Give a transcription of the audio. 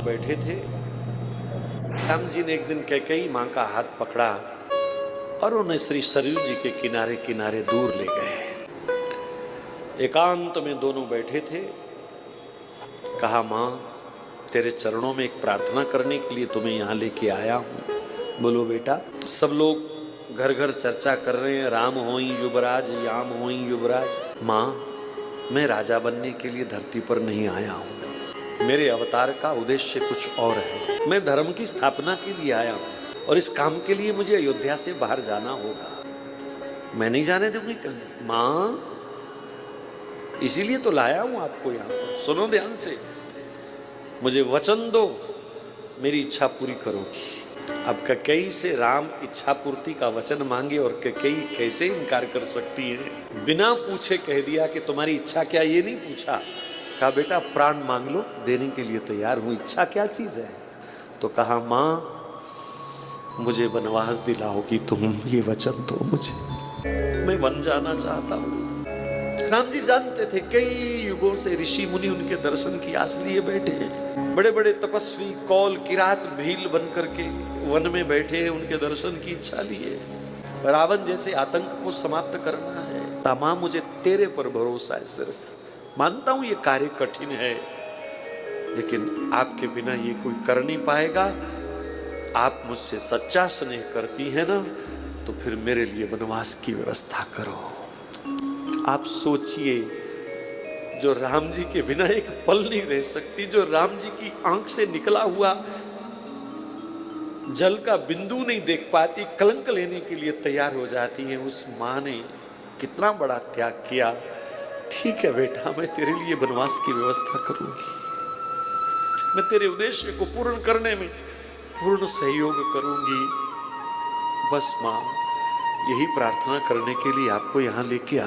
बैठे थे। राम जी ने एक दिन कैकेयी माँ का हाथ पकड़ा और उन्हें श्री सरयू जी के किनारे किनारे दूर ले गए। एकांत में दोनों बैठे थे। कहा, माँ तेरे चरणों में एक प्रार्थना करने के लिए तुम्हें यहाँ लेके आया हूँ। बोलो बेटा। सब लोग घर घर चर्चा कर रहे हैं, राम होई युवराज, याम होई युवराज। माँ मैं राजा बनने के लिए धरती पर नहीं आया हूँ। मेरे अवतार का उद्देश्य कुछ और है। मैं धर्म की स्थापना के लिए आया हूँ और इस काम के लिए मुझे अयोध्या से बाहर जाना होगा। मैं नहीं जाने दूंगी कहीं। माँ इसीलिए तो लाया हूं आपको यहाँ पर। सुनो ध्यान से, मुझे वचन दो मेरी इच्छा पूरी करोगी। अब कैकेयी से राम इच्छा पूर्ति का वचन मांगे और कैकेयी कैसे इनकार कर सकती है। बिना पूछे कह दिया कि तुम्हारी इच्छा क्या, ये नहीं पूछा। कहा बेटा प्राण मांग लो, देने के लिए तैयार हूं, इच्छा क्या चीज है। तो कहा, माँ मुझे वनवास दिलाओगी तुम, ये वचन दो मुझे, मैं वन जाना चाहता हूं। राम जी जानते थे कई युगों से ऋषि मुनि उनके दर्शन की आस लिए बैठे हैं। बड़े बड़े तपस्वी कौल किरात भील बन करके वन में बैठे हैं, उनके दर्शन की इच्छा लिए। रावण जैसे आतंक को समाप्त करना है। मां मुझे तेरे पर भरोसा है सिर्फ। मानता हूं ये कार्य कठिन है, लेकिन आपके बिना ये कोई कर नहीं पाएगा। आप मुझसे सच्चा स्नेह करती है ना, तो फिर मेरे लिए वनवास की व्यवस्था करो। आप सोचिए, जो राम जी के बिना एक पल नहीं रह सकती, जो राम जी की आंख से निकला हुआ जल का बिंदु नहीं देख पाती, कलंक लेने के लिए तैयार हो जाती है, उस मां ने कितना बड़ा त्याग किया। ठीक है बेटा, मैं तेरे लिए वनवास की व्यवस्था करूंगी, मैं तेरे उद्देश्य को पूर्ण करने में पूर्ण सहयोग करूंगी। बस मां, यही प्रार्थना करने के लिए आपको यहां लेके